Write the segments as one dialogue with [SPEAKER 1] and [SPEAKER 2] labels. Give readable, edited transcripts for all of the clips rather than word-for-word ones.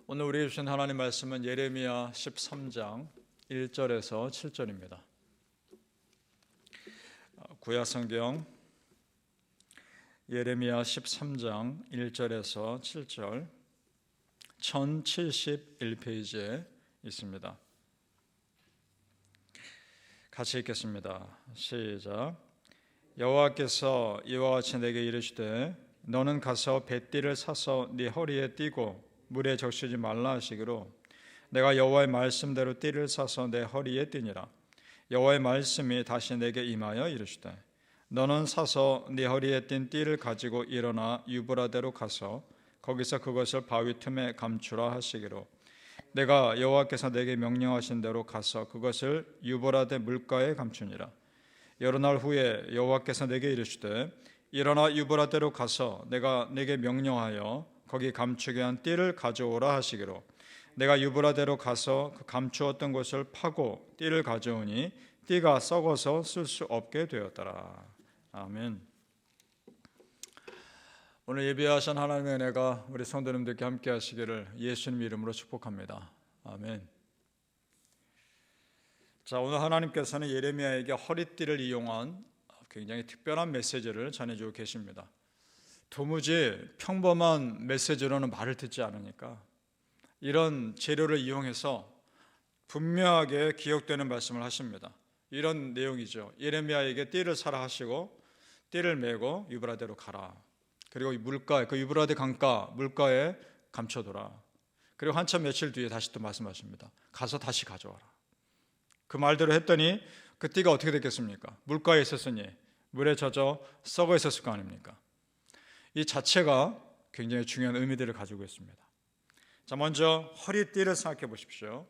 [SPEAKER 1] 오늘 우리에게 주신 하나님 말씀은 예레미야 13장 1절에서 7절입니다. 구약성경 예레미야 13장 1절에서 7절 1071페이지에 있습니다. 같이 읽겠습니다. 시작. 여호와께서 이와 같이 내게 이르시되 너는 가서 뱃띠를 사서 네 허리에 띠고 물에 적시지 말라 하시기로 내가 여호와의 말씀대로 띠를 사서 내 허리에 띠니라. 여호와의 말씀이 다시 내게 임하여 이르시되 너는 사서 네 허리에 띈 띠를 가지고 일어나 유브라데로 가서 거기서 그것을 바위 틈에 감추라 하시기로 내가 여호와께서 내게 명령하신 대로 가서 그것을 유브라데 물가에 감추니라. 여러 날 후에 여호와께서 내게 이르시되 일어나 유브라데로 가서 내가 내게 명령하여 거기 감추게 한 띠를 가져오라 하시기로 내가 유브라데로 가서 그 감추었던 곳을 파고 띠를 가져오니 띠가 썩어서 쓸 수 없게 되었더라. 아멘. 오늘 예배하신 하나님의 은혜가 우리 성도님들께 함께 하시기를 예수님 이름으로 축복합니다. 아멘. 자, 오늘 하나님께서는 예레미야에게 허리띠를 이용한 굉장히 특별한 메시지를 전해주고 계십니다. 도무지 평범한 메시지로는 말을 듣지 않으니까 이런 재료를 이용해서 분명하게 기억되는 말씀을 하십니다. 이런 내용이죠. 예레미야에게 띠를 사라 하시고 띠를 메고 유브라데로 가라. 그리고 물가에 그 유브라데 강가 물가에 감춰둬라. 그리고 한참 며칠 뒤에 다시 또 말씀하십니다. 가서 다시 가져와라. 그 말대로 했더니 그 띠가 어떻게 됐겠습니까? 물가에 있었으니 물에 젖어 썩어 있었을 거 아닙니까? 이 자체가 굉장히 중요한 의미들을 가지고 있습니다. 자, 먼저 허리띠를 생각해 보십시오.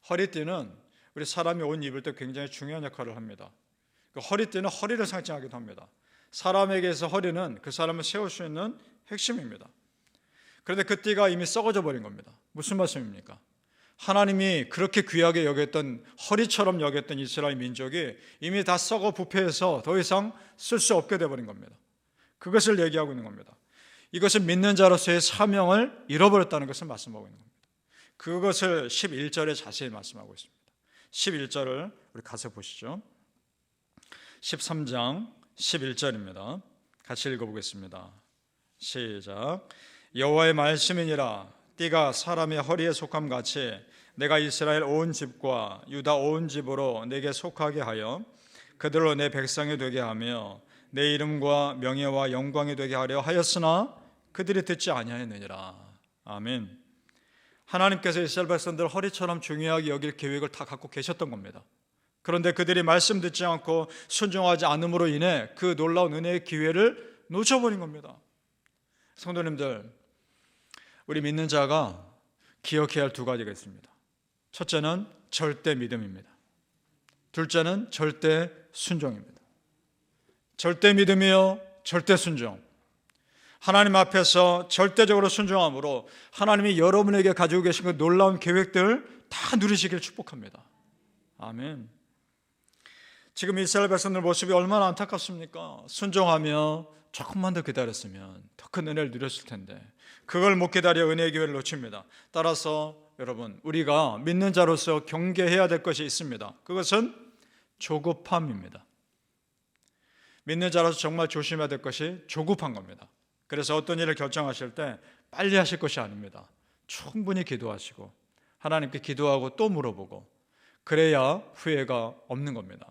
[SPEAKER 1] 허리띠는 우리 사람이 옷 입을 때 굉장히 중요한 역할을 합니다. 그 허리띠는 허리를 상징하기도 합니다. 사람에게서 허리는 그 사람을 세울 수 있는 핵심입니다. 그런데 그 띠가 이미 썩어져 버린 겁니다. 무슨 말씀입니까? 하나님이 그렇게 귀하게 여겼던 허리처럼 여겼던 이스라엘 민족이 이미 다 썩어 부패해서 더 이상 쓸 수 없게 되어버린 겁니다. 그것을 얘기하고 있는 겁니다. 이것은 믿는 자로서의 사명을 잃어버렸다는 것을 말씀하고 있는 겁니다. 그것을 11절에 자세히 말씀하고 있습니다. 11절을 우리 가서 보시죠. 13장 11절입니다. 같이 읽어보겠습니다. 시작. 여호와의 말씀이니라. 띠가 사람의 허리에 속함 같이 내가 이스라엘 온 집과 유다 온 집으로 내게 속하게 하여 그들로 내 백성이 되게 하며 내 이름과 명예와 영광이 되게 하려 하였으나 그들이 듣지 아니하였느니라. 아멘. 하나님께서 이스라엘 백성들 허리처럼 중요하게 여길 계획을 다 갖고 계셨던 겁니다. 그런데 그들이 말씀 듣지 않고 순종하지 않음으로 인해 그 놀라운 은혜의 기회를 놓쳐버린 겁니다. 성도님들, 우리 믿는 자가 기억해야 할 두 가지가 있습니다. 첫째는 절대 믿음입니다. 둘째는 절대 순종입니다. 절대 믿음이요, 절대 순종. 하나님 앞에서 절대적으로 순종함으로 하나님이 여러분에게 가지고 계신 그 놀라운 계획들 다 누리시길 축복합니다. 아멘. 지금 이스라엘 백성들 모습이 얼마나 안타깝습니까? 순종하며 조금만 더 기다렸으면 더 큰 은혜를 누렸을 텐데 그걸 못 기다려 은혜의 기회를 놓칩니다. 따라서 여러분, 우리가 믿는 자로서 경계해야 될 것이 있습니다. 그것은 조급함입니다. 믿는 자로서 정말 조심해야 될 것이 조급한 겁니다. 그래서 어떤 일을 결정하실 때 빨리 하실 것이 아닙니다. 충분히 기도하시고 하나님께 기도하고 또 물어보고 그래야 후회가 없는 겁니다.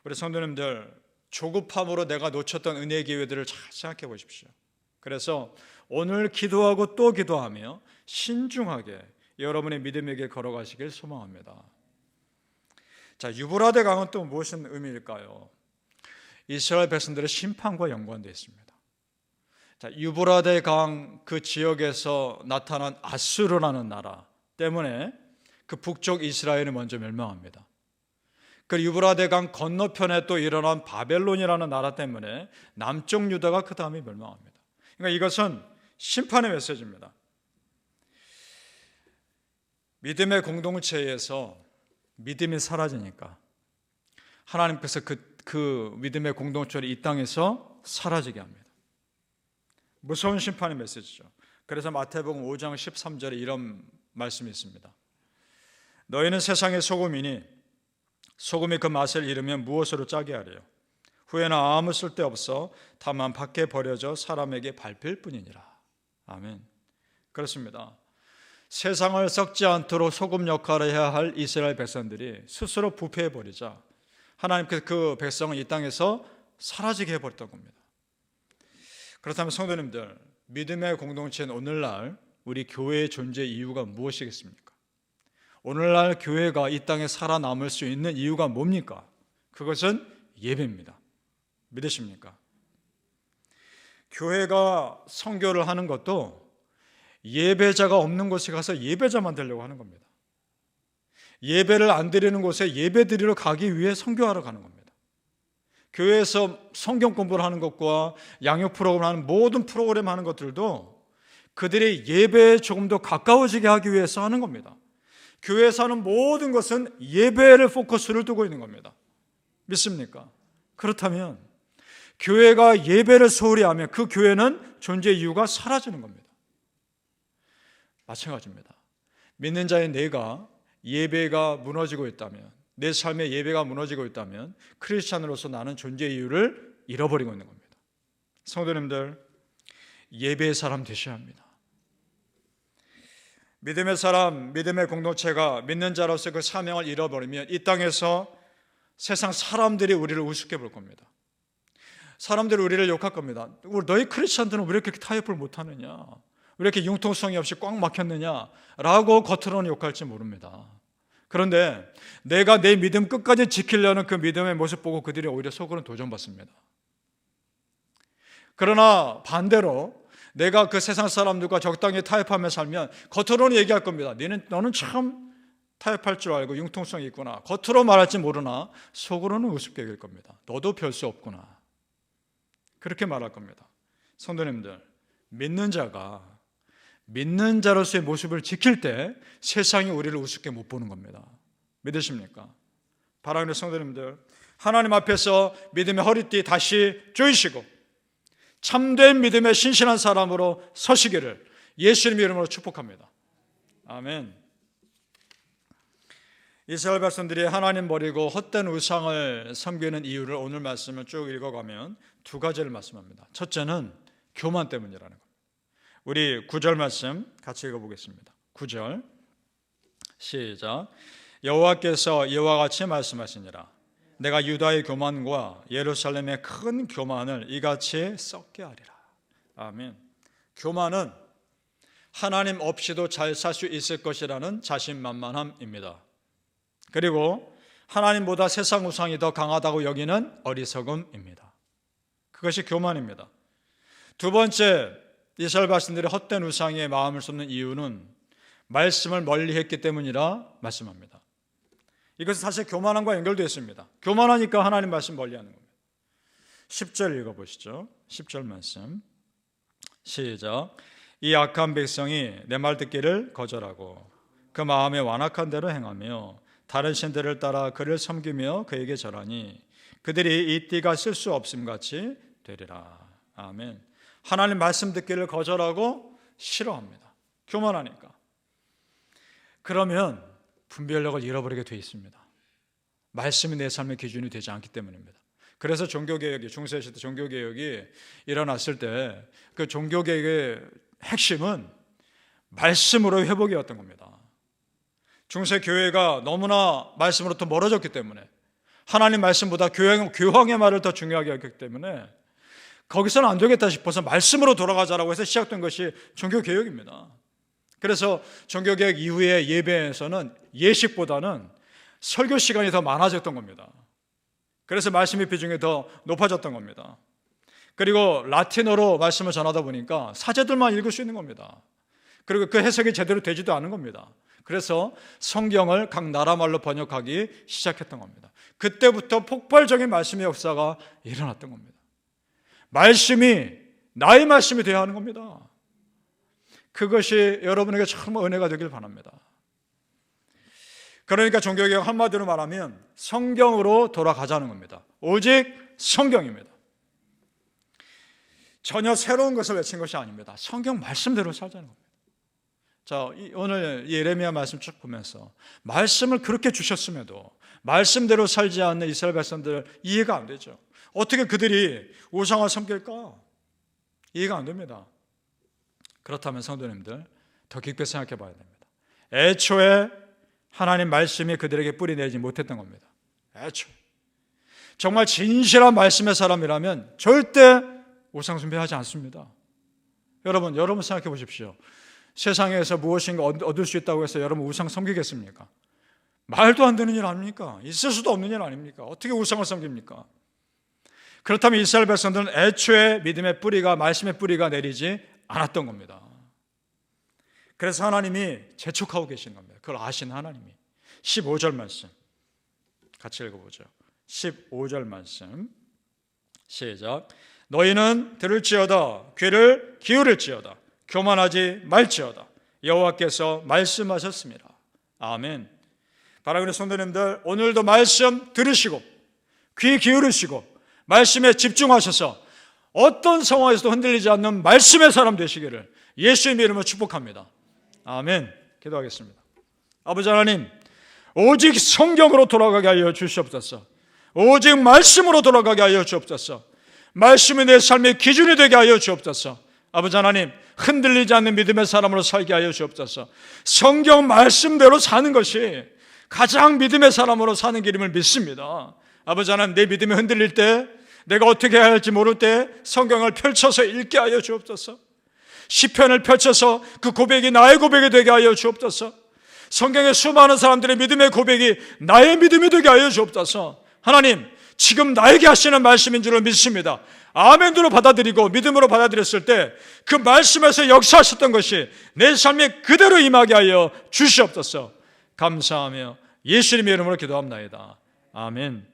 [SPEAKER 1] 우리 성도님들, 조급함으로 내가 놓쳤던 은혜의 기회들을 잘 생각해 보십시오. 그래서 오늘 기도하고 또 기도하며 신중하게 여러분의 믿음의 길 걸어가시길 소망합니다. 자, 유브라데 강은 또 무슨 의미일까요? 이스라엘 백성들의 심판과 연관되어 있습니다. 자, 유브라데 강 그 지역에서 나타난 아수르라는 나라 때문에 그 북쪽 이스라엘이 먼저 멸망합니다. 그 유브라데 강 건너편에 또 일어난 바벨론이라는 나라 때문에 남쪽 유다가 그 다음에 멸망합니다. 그러니까 이것은 심판의 메시지입니다. 믿음의 공동체에서 믿음이 사라지니까 하나님께서 그 믿음의 공동체를 이 땅에서 사라지게 합니다. 무서운 심판의 메시지죠. 그래서 마태복음 5장 13절에 이런 말씀이 있습니다. 너희는 세상의 소금이니 소금이 그 맛을 잃으면 무엇으로 짜게 하래요? 후에는 아무 쓸데없어 다만 밖에 버려져 사람에게 밟힐 뿐이니라. 아멘. 그렇습니다. 세상을 썩지 않도록 소금 역할을 해야 할 이스라엘 백성들이 스스로 부패해버리자 하나님께서 그 백성을 이 땅에서 사라지게 해버렸던 겁니다. 그렇다면 성도님들, 믿음의 공동체인 오늘날 우리 교회의 존재 이유가 무엇이겠습니까? 오늘날 교회가 이 땅에 살아남을 수 있는 이유가 뭡니까? 그것은 예배입니다. 믿으십니까? 교회가 선교를 하는 것도 예배자가 없는 곳에 가서 예배자 만들려고 하는 겁니다. 예배를 안 드리는 곳에 예배 드리러 가기 위해 선교하러 가는 겁니다. 교회에서 성경 공부를 하는 것과 양육 프로그램 하는 모든 프로그램 하는 것들도 그들이 예배에 조금 더 가까워지게 하기 위해서 하는 겁니다. 교회에서 하는 모든 것은 예배를 포커스를 두고 있는 겁니다. 믿습니까? 그렇다면 교회가 예배를 소홀히 하면 그 교회는 존재 이유가 사라지는 겁니다. 마찬가지입니다. 믿는 자인 내가 예배가 무너지고 있다면, 내 삶의 예배가 무너지고 있다면 크리스찬으로서 나는 존재 이유를 잃어버리고 있는 겁니다. 성도님들, 예배의 사람 되셔야 합니다. 믿음의 사람, 믿음의 공동체가 믿는 자로서 그 사명을 잃어버리면 이 땅에서 세상 사람들이 우리를 우습게 볼 겁니다. 사람들이 우리를 욕할 겁니다. 너희 크리스찬들은 왜 이렇게 타협을 못하느냐, 왜 이렇게 융통성이 없이 꽉 막혔느냐 라고 겉으로는 욕할지 모릅니다. 그런데 내가 내 믿음 끝까지 지키려는 그 믿음의 모습 보고 그들이 오히려 속으로는 도전받습니다. 그러나 반대로 내가 그 세상 사람들과 적당히 타협하며 살면 겉으로는 얘기할 겁니다. 너는 참 타협할 줄 알고 융통성이 있구나. 겉으로 말할지 모르나 속으로는 우습게 여길 겁니다. 너도 별 수 없구나. 그렇게 말할 겁니다. 성도님들, 믿는 자가 믿는 자로서의 모습을 지킬 때 세상이 우리를 우습게 못 보는 겁니다. 믿으십니까? 사랑하는 성도님들, 하나님 앞에서 믿음의 허리띠 다시 조이시고 참된 믿음의 신실한 사람으로 서시기를 예수님 이름으로 축복합니다. 아멘. 이스라엘 백성들이 하나님 버리고 헛된 우상을 섬기는 이유를 오늘 말씀을 쭉 읽어가면 두 가지를 말씀합니다. 첫째는 교만 때문이라는 겁니다. 우리 9절 말씀 같이 읽어보겠습니다. 9절 시작. 여호와께서 이와 같이 말씀하시니라. 내가 유다의 교만과 예루살렘의 큰 교만을 이같이 썩게 하리라. 아멘. 교만은 하나님 없이도 잘 살 수 있을 것이라는 자신만만함입니다. 그리고 하나님보다 세상 우상이 더 강하다고 여기는 어리석음입니다. 그것이 교만입니다. 두 번째, 이스라엘 백성들이 헛된 우상에 마음을 쏟는 이유는 말씀을 멀리했기 때문이라 말씀합니다. 이것은 사실 교만함과 연결되어 있습니다. 교만하니까 하나님 말씀 멀리하는 겁니다. 10절 읽어보시죠. 10절 말씀 시작. 이 악한 백성이 내 말 듣기를 거절하고 그 마음에 완악한 대로 행하며 다른 신들을 따라 그를 섬기며 그에게 절하니 그들이 이 띠가 쓸 수 없음같이 되리라. 아멘. 하나님 말씀 듣기를 거절하고 싫어합니다. 교만하니까. 그러면 분별력을 잃어버리게 되어 있습니다. 말씀이 내 삶의 기준이 되지 않기 때문입니다. 그래서 종교개혁이, 중세시대 종교개혁이 일어났을 때 그 종교개혁의 핵심은 말씀으로 회복이었던 겁니다. 중세교회가 너무나 말씀으로부터 멀어졌기 때문에, 하나님 말씀보다 교황의 말을 더 중요하게 했기 때문에 거기서는 안 되겠다 싶어서 말씀으로 돌아가자라고 해서 시작된 것이 종교개혁입니다. 그래서 종교개혁 이후의 예배에서는 예식보다는 설교 시간이 더 많아졌던 겁니다. 그래서 말씀의 비중이 더 높아졌던 겁니다. 그리고 라틴어로 말씀을 전하다 보니까 사제들만 읽을 수 있는 겁니다. 그리고 그 해석이 제대로 되지도 않은 겁니다. 그래서 성경을 각 나라 말로 번역하기 시작했던 겁니다. 그때부터 폭발적인 말씀의 역사가 일어났던 겁니다. 말씀이 나의 말씀이 되어야 하는 겁니다. 그것이 여러분에게 참 은혜가 되길 바랍니다. 그러니까 종교개혁 한마디로 말하면 성경으로 돌아가자는 겁니다. 오직 성경입니다. 전혀 새로운 것을 외친 것이 아닙니다. 성경 말씀대로 살자는 겁니다. 자, 오늘 예레미야 말씀 쭉 보면서 말씀을 그렇게 주셨음에도 말씀대로 살지 않는 이스라엘 백성들 이해가 안 되죠. 어떻게 그들이 우상을 섬길까? 이해가 안 됩니다. 그렇다면 성도님들 더 깊게 생각해 봐야 됩니다. 애초에 하나님 말씀이 그들에게 뿌리내지 못했던 겁니다. 애초에 정말 진실한 말씀의 사람이라면 절대 우상 숭배하지 않습니다. 여러분 생각해 보십시오. 세상에서 무엇인가 얻을 수 있다고 해서 여러분 우상 섬기겠습니까? 말도 안 되는 일 아닙니까? 있을 수도 없는 일 아닙니까? 어떻게 우상을 섬깁니까? 그렇다면 이스라엘 백성들은 애초에 믿음의 뿌리가, 말씀의 뿌리가 내리지 않았던 겁니다. 그래서 하나님이 재촉하고 계신 겁니다. 그걸 아신 하나님이. 15절 말씀 같이 읽어보죠. 15절 말씀 시작. 너희는 들을지어다 귀를 기울일지어다 교만하지 말지어다 여호와께서 말씀하셨습니다. 아멘. 사랑하는 성도님들, 오늘도 말씀 들으시고 귀 기울이시고 말씀에 집중하셔서 어떤 상황에서도 흔들리지 않는 말씀의 사람 되시기를 예수님의 이름으로 축복합니다. 아멘. 기도하겠습니다. 아버지 하나님, 오직 성경으로 돌아가게 하여 주시옵소서. 오직 말씀으로 돌아가게 하여 주옵소서. 말씀이 내 삶의 기준이 되게 하여 주옵소서. 아버지 하나님, 흔들리지 않는 믿음의 사람으로 살게 하여 주옵소서. 성경 말씀대로 사는 것이 가장 믿음의 사람으로 사는 길임을 믿습니다. 아버지 하나님, 내 믿음이 흔들릴 때, 내가 어떻게 해야 할지 모를 때 성경을 펼쳐서 읽게 하여 주옵소서. 시편을 펼쳐서 그 고백이 나의 고백이 되게 하여 주옵소서. 성경의 수많은 사람들의 믿음의 고백이 나의 믿음이 되게 하여 주옵소서. 하나님, 지금 나에게 하시는 말씀인 줄을 믿습니다. 아멘으로 받아들이고 믿음으로 받아들였을 때 그 말씀에서 역사하셨던 것이 내 삶에 그대로 임하게 하여 주시옵소서. 감사하며 예수님의 이름으로 기도합나이다. 아멘.